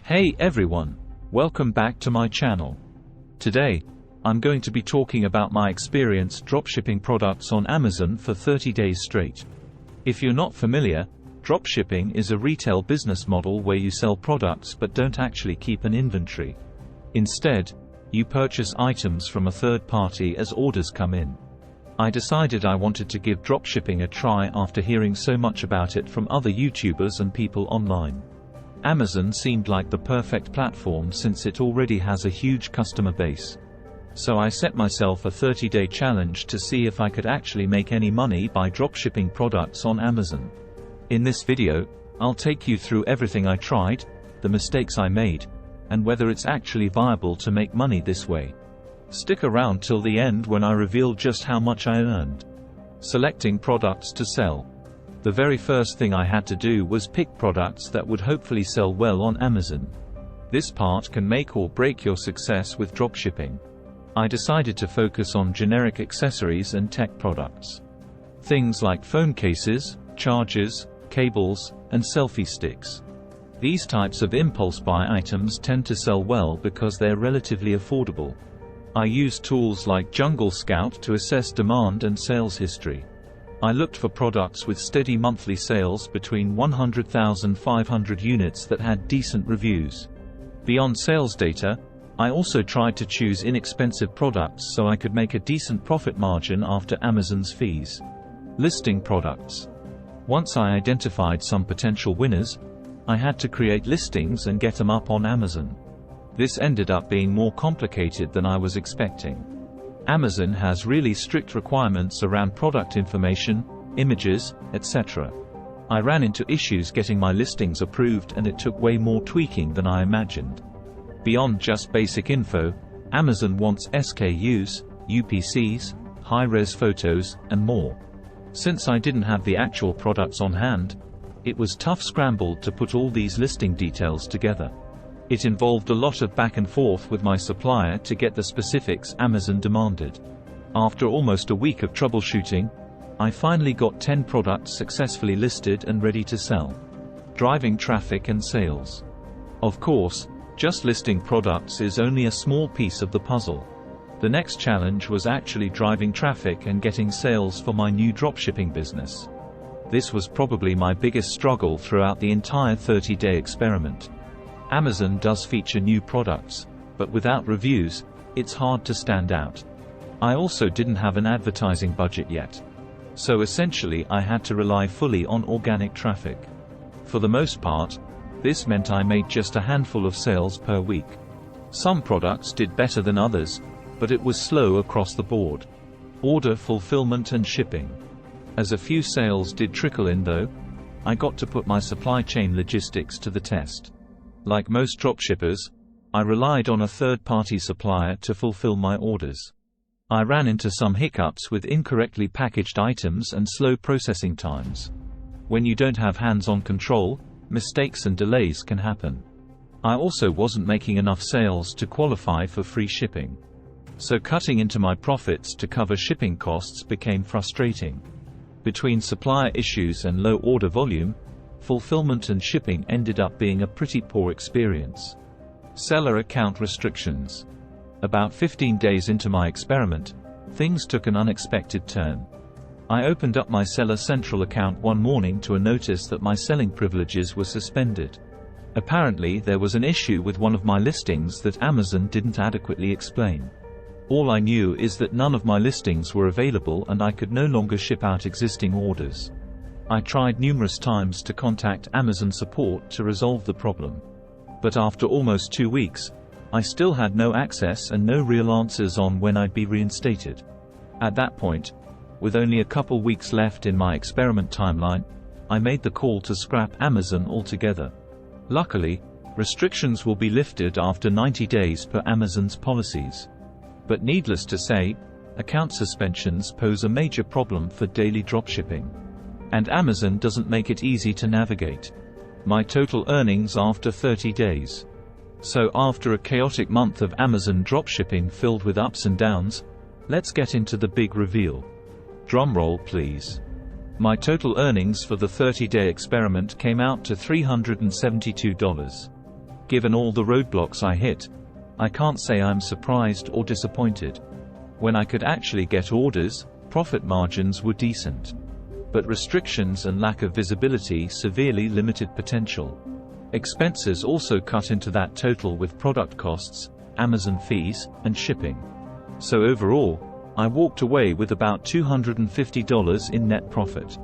Hey everyone, welcome back to my channel. Today, I'm going to be talking about my experience dropshipping products on Amazon for 30 days straight. If you're not familiar, dropshipping is a retail business model where you sell products but don't actually keep an inventory. Instead, you purchase items from a third party as orders come in. I decided I wanted to give dropshipping a try after hearing so much about it from other YouTubers and people online. Amazon seemed like the perfect platform since it already has a huge customer base. So I set myself a 30-day challenge to see if I could actually make any money by dropshipping products on Amazon. In this video, I'll take you through everything I tried, the mistakes I made, and whether it's actually viable to make money this way. Stick around till the end when I reveal just how much I earned. Selecting products to sell. The very first thing I had to do was pick products that would hopefully sell well on Amazon. This part can make or break your success with dropshipping. I decided to focus on generic accessories and tech products. Things like phone cases, chargers, cables, and selfie sticks. These types of impulse buy items tend to sell well because they're relatively affordable. I used tools like Jungle Scout to assess demand and sales history. I looked for products with steady monthly sales between 100,500 units that had decent reviews. Beyond sales data, I also tried to choose inexpensive products so I could make a decent profit margin after Amazon's fees. Listing products. Once I identified some potential winners, I had to create listings and get them up on Amazon. This ended up being more complicated than I was expecting. Amazon has really strict requirements around product information, images, etc. I ran into issues getting my listings approved, and it took way more tweaking than I imagined. Beyond just basic info, Amazon wants SKUs, UPCs, high-res photos, and more. Since I didn't have the actual products on hand, it was tough scrambled to put all these listing details together. It involved a lot of back and forth with my supplier to get the specifics Amazon demanded. After almost a week of troubleshooting, I finally got 10 products successfully listed and ready to sell. Driving traffic and sales. Of course, just listing products is only a small piece of the puzzle. The next challenge was actually driving traffic and getting sales for my new dropshipping business. This was probably my biggest struggle throughout the entire 30-day experiment. Amazon does feature new products, but without reviews, it's hard to stand out. I also didn't have an advertising budget yet. So essentially I had to rely fully on organic traffic. For the most part, this meant I made just a handful of sales per week. Some products did better than others, but it was slow across the board. Order fulfillment and shipping. As a few sales did trickle in though, I got to put my supply chain logistics to the test. Like most dropshippers, I relied on a third-party supplier to fulfill my orders. I ran into some hiccups with incorrectly packaged items and slow processing times. When you don't have hands-on control, mistakes and delays can happen. I also wasn't making enough sales to qualify for free shipping. So cutting into my profits to cover shipping costs became frustrating. Between supplier issues and low order volume, fulfillment and shipping ended up being a pretty poor experience. Seller account restrictions. About 15 days into my experiment, things took an unexpected turn. I opened up my Seller Central account one morning to a notice that my selling privileges were suspended. Apparently there was an issue with one of my listings that Amazon didn't adequately explain. All I knew is that none of my listings were available and I could no longer ship out existing orders. I tried numerous times to contact Amazon support to resolve the problem. But after almost 2 weeks, I still had no access and no real answers on when I'd be reinstated. At that point, with only a couple weeks left in my experiment timeline, I made the call to scrap Amazon altogether. Luckily, restrictions will be lifted after 90 days per Amazon's policies. But needless to say, account suspensions pose a major problem for daily dropshipping. And Amazon doesn't make it easy to navigate. My total earnings after 30 days. So after a chaotic month of Amazon dropshipping filled with ups and downs, let's get into the big reveal. Drumroll please. My total earnings for the 30-day experiment came out to $372. Given all the roadblocks I hit, I can't say I'm surprised or disappointed. When I could actually get orders, profit margins were decent. But restrictions and lack of visibility severely limited potential. Expenses also cut into that total with product costs, Amazon fees, and shipping. So overall, I walked away with about $250 in net profit.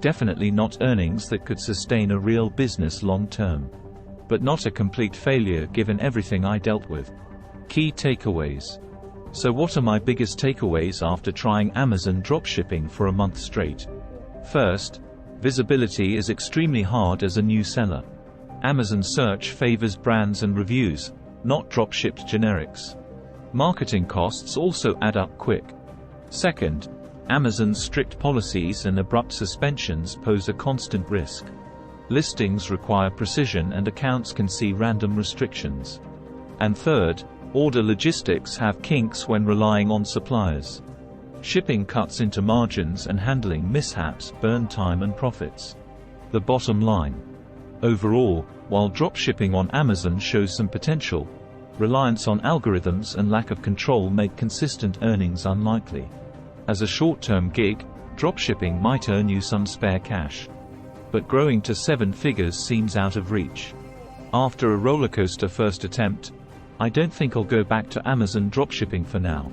Definitely not earnings that could sustain a real business long term. But not a complete failure given everything I dealt with. Key takeaways. So what are my biggest takeaways after trying Amazon dropshipping for a month straight? First, visibility is extremely hard as a new seller. Amazon search favors brands and reviews, not dropshipped generics. Marketing costs also add up quick. Second, Amazon's strict policies and abrupt suspensions pose a constant risk. Listings require precision and accounts can see random restrictions. And third, order logistics have kinks when relying on suppliers. Shipping cuts into margins and handling mishaps burn time and profits. The bottom line. Overall, while dropshipping on Amazon shows some potential, reliance on algorithms and lack of control make consistent earnings unlikely. As a short-term gig, dropshipping might earn you some spare cash. But growing to 7 figures seems out of reach. After a rollercoaster first attempt, I don't think I'll go back to Amazon dropshipping for now.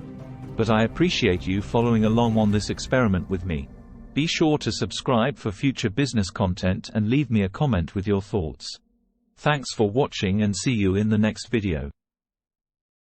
But I appreciate you following along on this experiment with me. Be sure to subscribe for future business content and leave me a comment with your thoughts. Thanks for watching and see you in the next video.